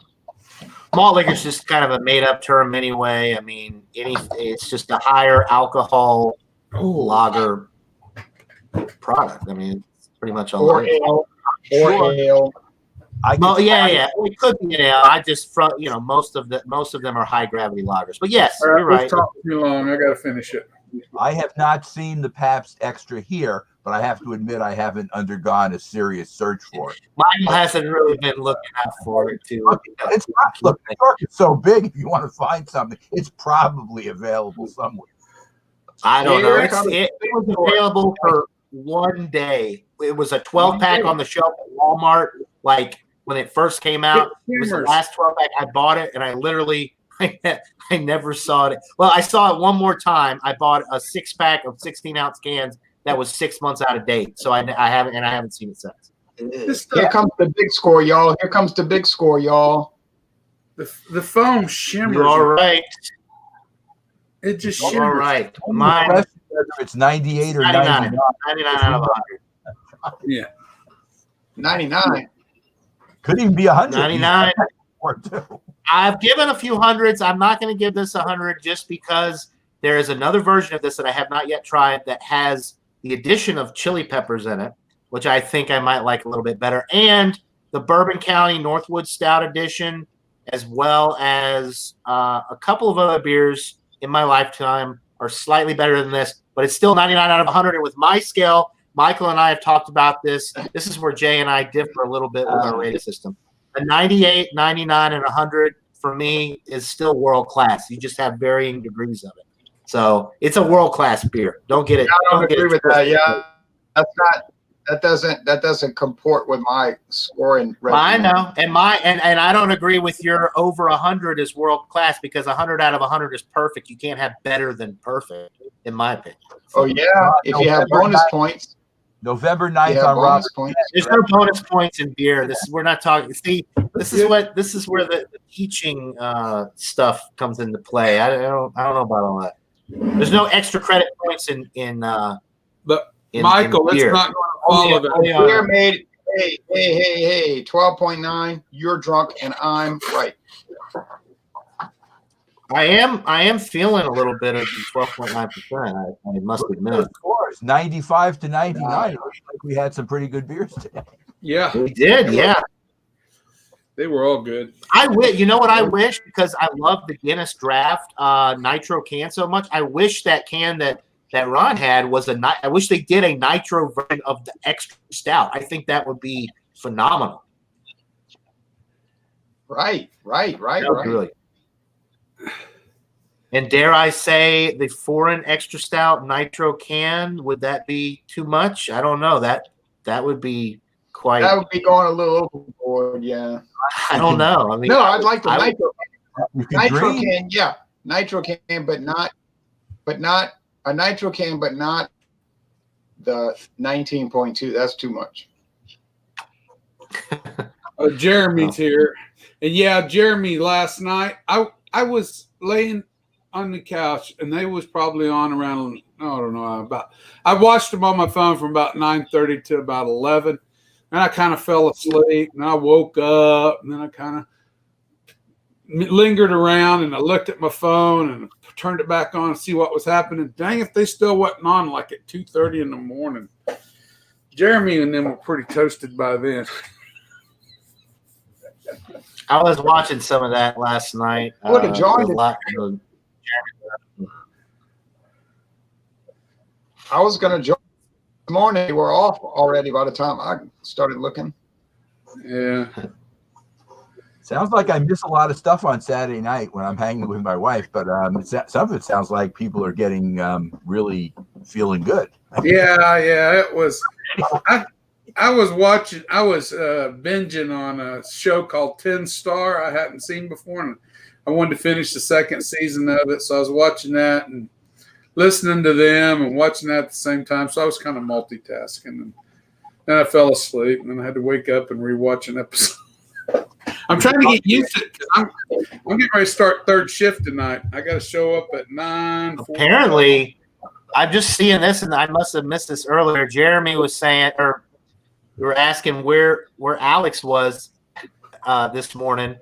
Malt liquor is just kind of a made-up term anyway. I mean, it's just a higher alcohol lager product. I mean, it's pretty much all. Or ale. Or ale. Well, yeah, it could be an ale. I just most of them are high gravity lagers. But yes, All right, you're right. talk too long. I got to finish it. I have not seen the Pabst Extra here, but I have to admit I haven't undergone a serious search for it. Michael hasn't really been looking out for it too. It's not, look, New York is so big. If you want to find something, it's probably available somewhere. I don't know. It was available for one day. It was a 12-pack on the shelf at Walmart. Like when it first came out, it was the last 12-pack. I bought it, and I literally I never saw it. Well, I saw it one more time. I bought a 6-pack of 16-ounce cans that was 6 months out of date. So I haven't seen it since. Here comes the big score, y'all. Here comes the big score, y'all. The foam shimmers. You're all right. It just All shimmers. right. Mine, Whether it's 98 or 99. 99 out of 100. Yeah. 99. Could even be 100. 99. Or two. I've given a few hundreds. I'm not going to give this 100 just because there is another version of this that I have not yet tried that has the addition of chili peppers in it, which I think I might like a little bit better, and the Bourbon County Northwood Stout edition, as well as a couple of other beers in my lifetime are slightly better than this, but it's still 99 out of 100. And with my scale, Michael and I have talked about this. This is where Jay and I differ a little bit with our rating system. A 98, 99, and 100 for me is still world class. You just have varying degrees of it. So it's a world class beer. Don't get it. I don't agree with that. Yeah, that doesn't comport with my scoring. I know, and I don't agree with your over 100 is world class because 100 out of 100 is perfect. You can't have better than perfect, in my opinion. Oh yeah, if you have bonus points. November 9th on Robert. There's no bonus points in beer. We're not talking. See, this is where the teaching stuff comes into play. I don't know about all that. There's no extra credit points in Michael, let's not follow that. Beer made. Hey, 12.9. You're drunk and I'm right. I am feeling a little bit of the 12.9%. I must admit. Of course, 95 to 99. It looks like we had some pretty good beers today. Yeah, We did, yeah. they were all good. You know what I wish, because I love the Guinness Draft Nitro can so much. I wish that can that Ron had was I wish they did a Nitro version of the Extra Stout. I think that would be phenomenal. Right. Really. And dare I say the foreign Extra Stout Nitro can, would that be too much? I don't know. That would be quite. That would be going a little overboard, yeah. I don't know. I mean, no, I'd like the Nitro. Nitro dream. can, yeah. Nitro can, but not a Nitro can, but not the 19.2. That's too much. Jeremy's here. And yeah, Jeremy, last night I was laying on the couch and they was probably on around, I don't know, I watched them on my phone from about 9:30 to about 11. And I kind of fell asleep and I woke up and then I kind of lingered around and I looked at my phone and turned it back on to see what was happening. Dang, if they still wasn't on like at 2:30 in the morning. Jeremy and them were pretty toasted by then. I was watching some of that last night. I would have joined it. I was going to join this morning. They were off already by the time I started looking. Yeah. Sounds like I miss a lot of stuff on Saturday night when I'm hanging with my wife, but some of it sounds like people are getting really feeling good. Yeah, it was. I was binging on a show called 10 Star I hadn't seen before, and I wanted to finish the second season of it, so I was watching that and listening to them and watching that at the same time, so I was kind of multitasking, and then I fell asleep, and then I had to wake up and rewatch an episode. I'm trying to get used to it because I'm getting ready to start third shift tonight. I got to show up at 9. Apparently, I'm just seeing this, and I must have missed this earlier. Jeremy was saying, or we were asking where Alex was this morning,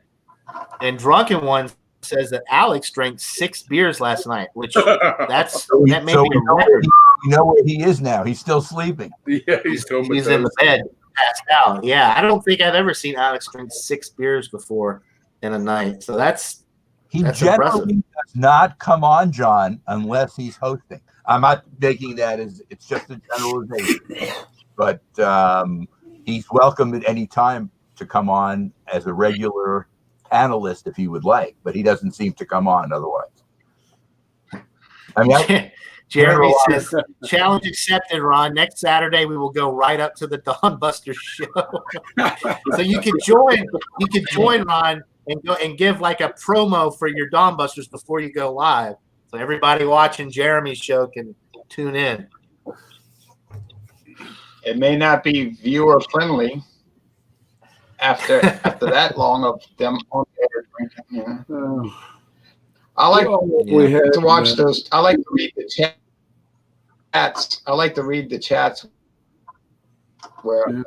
and Drunken One says that Alex drank 6 beers last night, which that may be a record. You know where he is now. He's still sleeping. Yeah, he's in the bed, passed out. Yeah, I don't think I've ever seen Alex drink 6 beers before in a night. So that's Generally impressive. does not come on, John, unless he's hosting. I'm not making that as it's just a generalization, but he's welcome at any time to come on as a regular panelist if he would like, but he doesn't seem to come on otherwise. I mean, Jeremy says, challenge accepted, Ron. Next Saturday, we will go right up to the Dawn Buster show. So you can join Ron and go and give like a promo for your Dawn Busters before you go live. So everybody watching Jeremy's show can tune in. It may not be viewer friendly after that long of them on air drinking. Yeah. I like to watch those. I like to read the chats. I like to read the chats where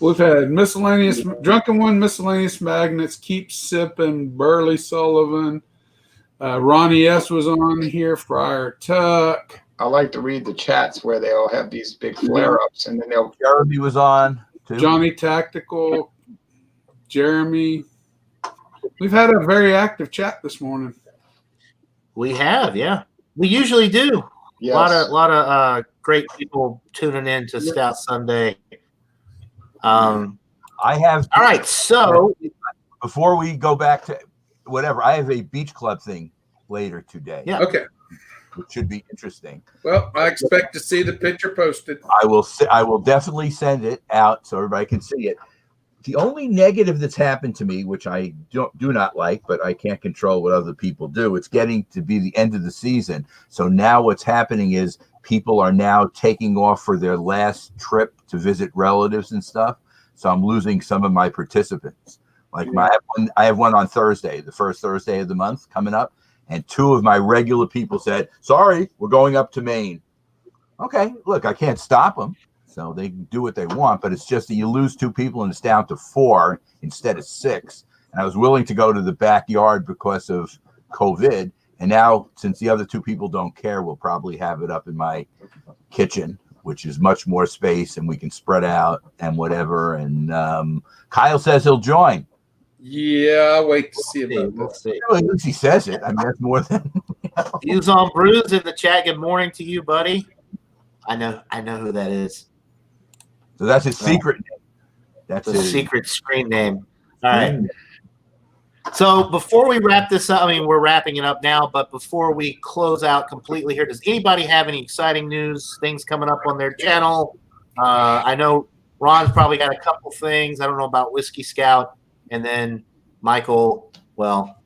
we've had miscellaneous drunken one, miscellaneous magnets, keep sipping, Burley Sullivan, Ronnie S was on here, Friar Tuck. I like to read the chats where they all have these big flare-ups, and then Jeremy was on too. Johnny Tactical, Jeremy. We've had a very active chat this morning. We have, yeah. We usually do. Yes. A lot of great people tuning in to Stout Sunday. I have. All right, so before we go back to whatever, I have a beach club thing later today. Yeah. Okay. Which should be interesting. Well, I expect to see the picture posted. I will definitely send it out so everybody can see it. The only negative that's happened to me, which I do not like, but I can't control what other people do, it's getting to be the end of the season. So now what's happening is people are now taking off for their last trip to visit relatives and stuff. So I'm losing some of my participants. Like I have one on Thursday, the first Thursday of the month coming up. And 2 of my regular people said, sorry, we're going up to Maine. Okay, look, I can't stop them. So they can do what they want, but it's just that you lose 2 people and it's down to 4 instead of 6. And I was willing to go to the backyard because of COVID. And now, since the other 2 people don't care, we'll probably have it up in my kitchen, which is much more space and we can spread out and whatever. And Kyle says he'll join. Yeah, I'll wait to see about we'll that. see. Well, at least he says it. I mean, that's more than. Views on Brews in the chat. Good morning to you, buddy. I know who that is. So that's his secret name. That's his secret screen name. All right. So before we wrap this up, I mean, we're wrapping it up now, but before we close out completely here, does anybody have any exciting news, things coming up on their channel? I know Ron's probably got a couple things. I don't know about Whiskey Scout. And then Michael, well,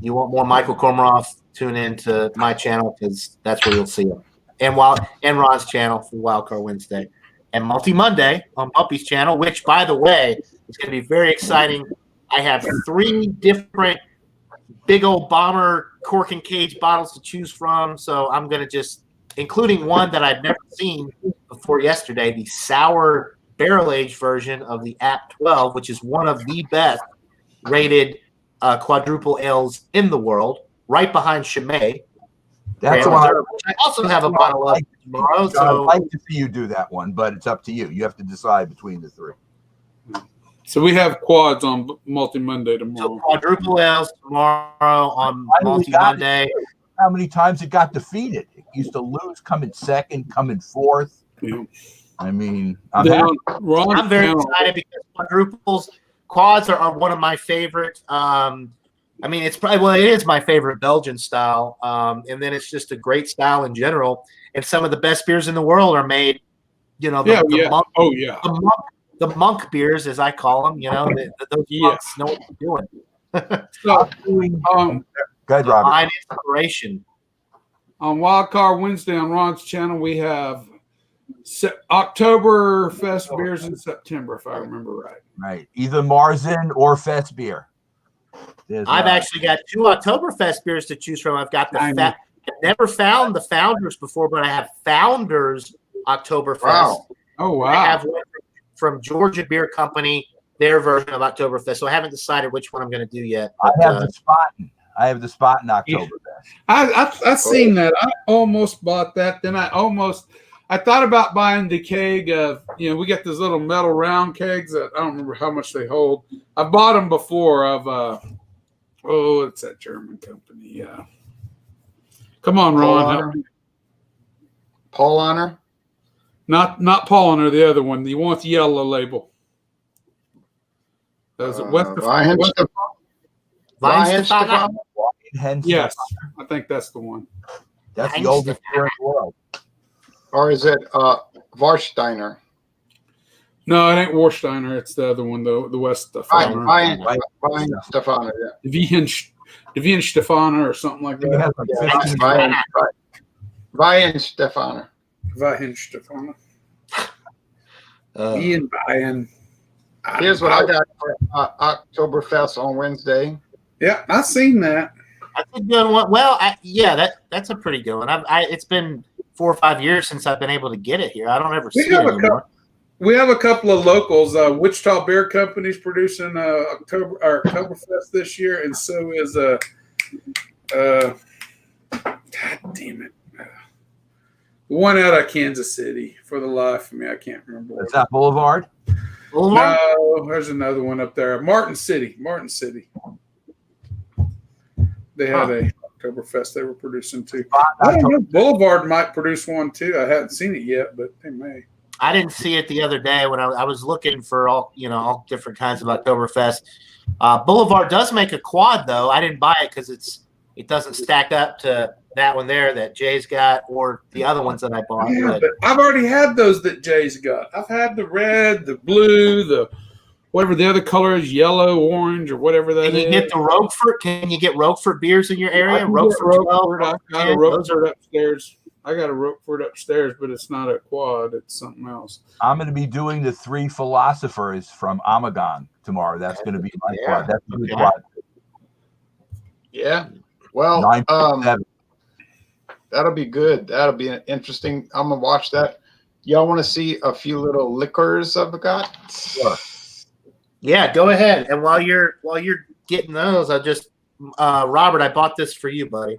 you want more Michael Kormaroff, tune in to my channel because that's where you'll see him. And Ron's channel for Wildcard Wednesday. And Multi Monday on Puppy's channel, which, by the way, is going to be very exciting. I have 3 different big old bomber cork and cage bottles to choose from. So I'm going to just, including one that I've never seen before yesterday, the sour barrel-aged version of the App 12, which is one of the best rated quadruple ales in the world, right behind Chimay. That's one I also have a bottle of tomorrow. So I'd like to see you do that one, but it's up to you. You have to decide between the 3. So we have quads on Multi Monday tomorrow. So quadruple ales tomorrow on Multi Monday. How many times it got defeated? It used to lose, come in 2nd, come in 4th. Yeah. I mean, I'm very excited because quads are one of my favorite. I mean, it is my favorite Belgian style. And then it's just a great style in general. And some of the best beers in the world are made, the monk beers, as I call them, those monks know what they're doing. Go ahead, Robert. Mine inspiration. On Wildcard Wednesday on Ron's channel, we have Oktoberfest beers in September, if I remember right. Right. Either Marzen or Fest beer. I've actually got 2 Oktoberfest beers to choose from. I've got I've never found the Founders before, but I have Founders Oktoberfest. Wow. Oh, wow. I have one from Georgia Beer Company, their version of Oktoberfest. So I haven't decided which one I'm going to do yet. I have the Spaten Oktoberfest. I seen that. I almost bought that. Then I thought about buying the keg of, we get those little metal round kegs that I don't remember how much they hold. I bought them before of, it's that German company. Yeah. Come on, Ron. Paul Honor? Not Paul Honor, the other one. You want the yellow label. Is it Stefano? Yes, I think that's the one. That's the oldest beer in the world. Or is it Warsteiner? No, it ain't Warsteiner. It's the other one, the West Stefano. Wein Stefano, yeah. Devine Stefano or something like that. Wein Stefano. Wein Stefano. Ian Bayern. Here's what I got for Oktoberfest on Wednesday. Yeah, I've seen that. That's a good one. Well, that's a pretty good one. It's been 4 or 5 years since I've been able to get it here. I don't ever see it anymore. We have a couple of locals. Wichita Beer Company's producing Oktoberfest this year, and so is God damn it, the one out of Kansas City. For the life of me, I can't remember. Is that Boulevard? No, there's another one up there. Martin City. They had a Oktoberfest they were producing too. I don't know. Boulevard might produce one too. I haven't seen it yet, but they may. I didn't see it the other day when I was looking for all different kinds of Oktoberfest. Boulevard does make a quad though. I didn't buy it because it doesn't stack up to that one there that Jay's got or the other ones that I bought. Yeah, but I've already had those that Jay's got. I've had the red, the blue, the whatever the other color is, yellow, orange, or whatever that is. Can you get the Roquefort? Can you get Roquefort beers in your area? Roquefort. I got a Roquefort upstairs. I got a Roquefort upstairs, but it's not a quad. It's something else. I'm going to be doing the Three Philosophers from Amagon tomorrow. That's going to be my quad. That's a good quad. Yeah. Well, 9.7. That'll be good. That'll be interesting. I'm going to watch that. Y'all want to see a few little liquors I've got? Sure. Yeah, go ahead. And while you're getting those, I just Robert, I bought this for you, buddy.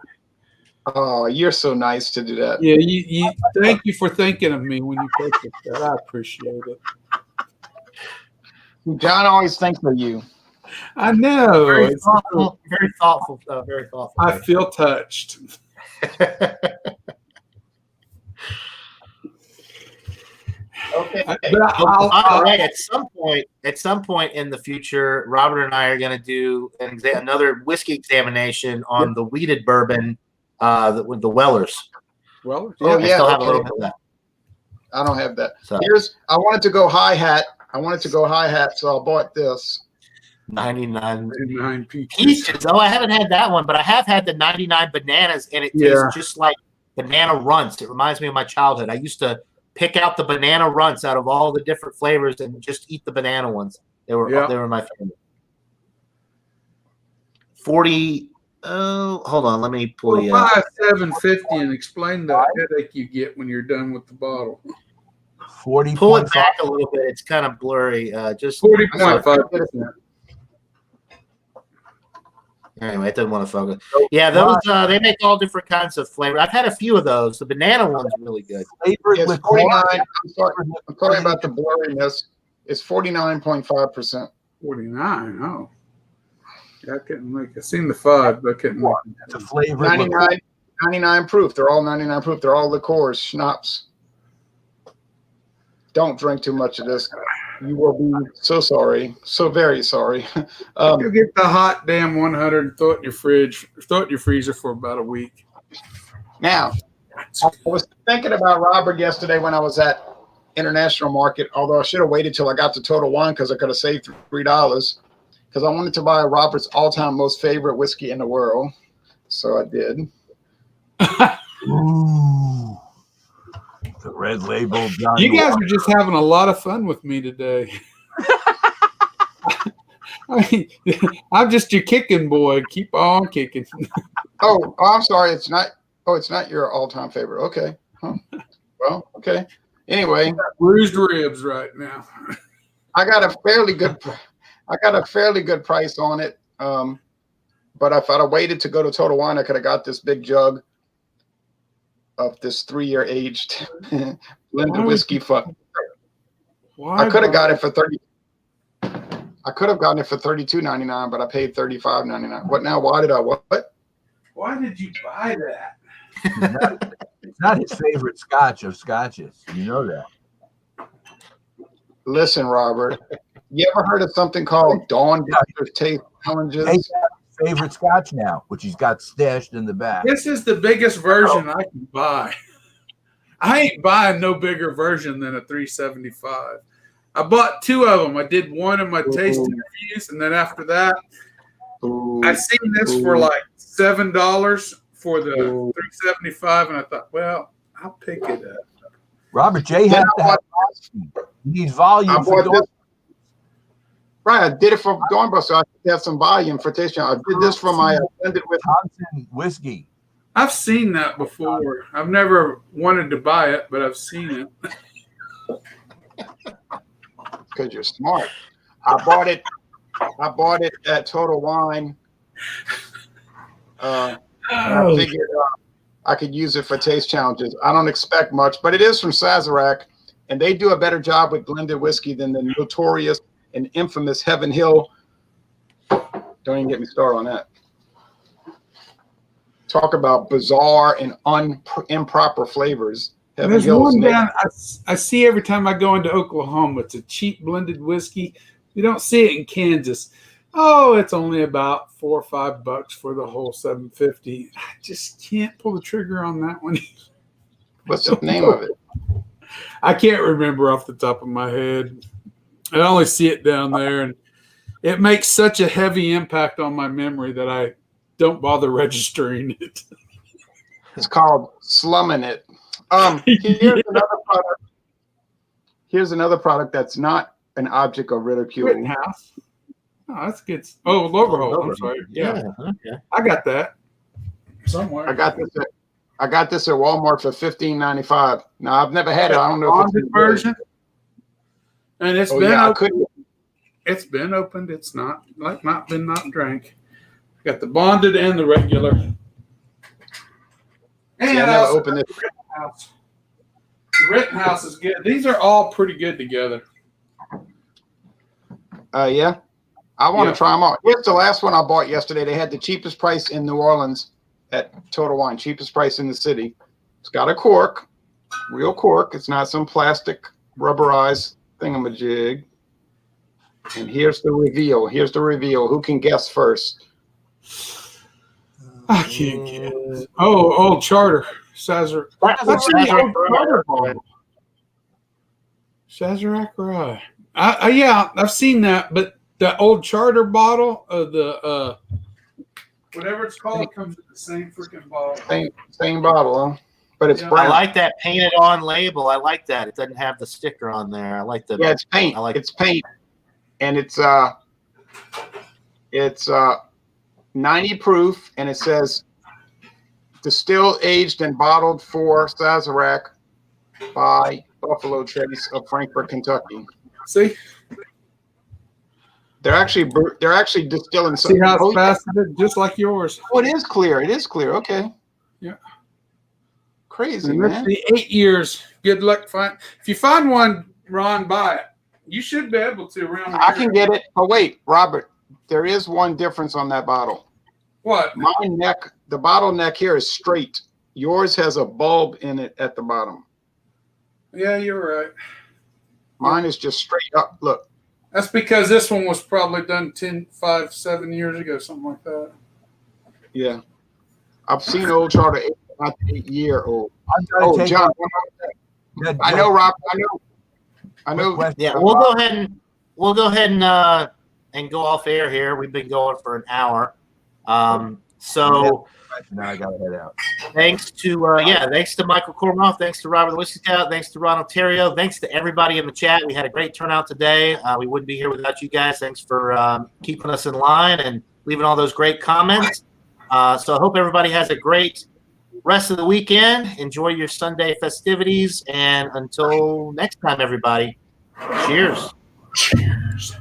Oh, you're so nice to do that. Yeah, you thank you for thinking of me when you purchased that. I appreciate it. John always thinks of you. I know. Very thoughtful. Very thoughtful. Very thoughtful. I feel touched. Okay. But All right. At some point in the future, Robert and I are going to do another whiskey examination on the wheated bourbon with the Wellers. Well, Oh, I yeah. still have a little bit of that. I don't have that. So. I wanted to go hi-hat. So I bought this. 99 peaches. peaches. Oh, I haven't had that one, but I have had the 99 bananas, and it tastes just like banana runts. It reminds me of my childhood. I used to pick out the banana runts out of all the different flavors and just eat the banana ones. They were my favorite. 40. Oh, hold on. Let me pull you up. Buy $7.50 and explain the headache you get when you're done with the bottle. 40. Pull it back a little bit. It's kind of blurry. Just 40.5%. Anyway, it doesn't want to focus. Yeah, those they make all different kinds of flavor. I've had a few of those. The banana one's really good. It's 49. I'm sorry about the blurriness. It's 49.5%. 49. Oh, yeah, I couldn't make. I seen the 5, but I couldn't make it. The flavor. 99 proof. They're all 99 proof. They're all liqueurs, schnapps. Don't drink too much of this. You will be so sorry, so very sorry. You get the hot damn 100 and throw it in your fridge, throw it in your freezer for about a week. Now, I was thinking about Robert yesterday when I was at International Market, although I should have waited till I got to Total Wine because I could have saved $3 because I wanted to buy Robert's all-time most favorite whiskey in the world. So I did. Ooh. The red label. John You guys are just having a lot of fun with me today. I mean, I'm just your kicking boy. Keep on kicking. Oh, I'm sorry. It's not your all-time favorite. Okay. Huh. Well, okay. Anyway, Bruised ribs right now. I got a fairly good price on it. But if I'd have waited to go to Total Wine, I could have got this big jug of this 3-year aged blended whiskey for. Why? I could have got it for 30. I could have gotten it for $32.99, but I paid $35.99. What now? Why did I what? Why did you buy that? It's not his favorite scotch of scotches. You know that. Listen, Robert, you ever heard of something called Dawn Doctor's Taste Challenges? Hey, favorite scotch now, which he's got stashed in the back. This is the biggest version I can buy. I ain't buying no bigger version than a 375. I bought 2 of them. I did one in my tasting reviews, and then after that, I seen this for like $7 for the 375, and I thought, well, I'll pick it up. Robert J has to have he needs volume for Dawn. Right, I did it for Dawn, so I have some volume for tasting. I did this for my blended with Thompson whiskey. I've seen that before. I've never wanted to buy it, but I've seen it. because you're smart. I bought it at Total Wine. I figured I could use it for taste challenges. I don't expect much, but it is from Sazerac, and they do a better job with blended whiskey than the notorious and infamous Heaven Hill. Don't even get me started on that. Talk about bizarre and improper flavors. There's one down I see every time I go into Oklahoma. It's a cheap blended whiskey. You don't see it in Kansas. Oh, it's only about $4 or $5 for the whole 750. I just can't pull the trigger on that one. What's the name of it? I can't remember off the top of my head. I only see it down there, and it makes such a heavy impact on my memory that I don't bother registering it. It's called Slumming It. Here's another product that's not an object of ridicule. Rittenhouse. Oh, that's good. Oh, Loverhold. I'm sorry. Yeah. Okay. I got that somewhere. I got this at Walmart for $15.95. Now I've never had it. I don't know if it's version. And it's it's been opened. It's not drank. Got the bonded and the regular. And I never opened it. Rittenhouse. Rittenhouse is good. These are all pretty good together. Yeah. I want to try them all. Here's the last one I bought yesterday. They had the cheapest price in New Orleans at Total Wine, cheapest price in the city. It's got a cork, real cork. It's not some plastic rubberized thingamajig. And here's the reveal. Who can guess first? I can't guess. Oh, Old Charter. Sazerac. Sazerac Rye. Yeah, I've seen that, but the Old Charter bottle of the whatever it's called comes in the same freaking bottle. Same bottle, huh? But it's brown. I like that painted on label. I like that. It doesn't have the sticker on there. I like the. Yeah, it's paint. It's paint, and it's 90 proof, and it says distilled, aged, and bottled for Sazerac by Buffalo Trace of Frankfort, Kentucky. See. They're actually distilling something. See how it's faceted, just like yours. Oh, it is clear. Okay. Yeah. Crazy, and man. The 8 years. Good luck. If you find one, Ron, buy it. You should be able to around. I can get it. Oh wait, Robert. There is one difference on that bottle. What? My neck. The bottle neck here is straight. Yours has a bulb in it at the bottom. Yeah, you're right. Mine is just straight up. Look. That's because this one was probably done 7 years ago, something like that. Yeah. I've seen Old Charter 8-year-old. Oh, John. I know, Rob. I know. Yeah, we'll go ahead and go off air here. We've been going for an hour. So now I gotta head out. Thanks to Michael Kormoff, thanks to Robert the Whiskey Scout, thanks to Ron Ontario, thanks to everybody in the chat. We had a great turnout today. We wouldn't be here without you guys. Thanks for keeping us in line and leaving all those great comments. So I hope everybody has a great rest of the weekend. Enjoy your Sunday festivities, and until next time, everybody, cheers. Cheers.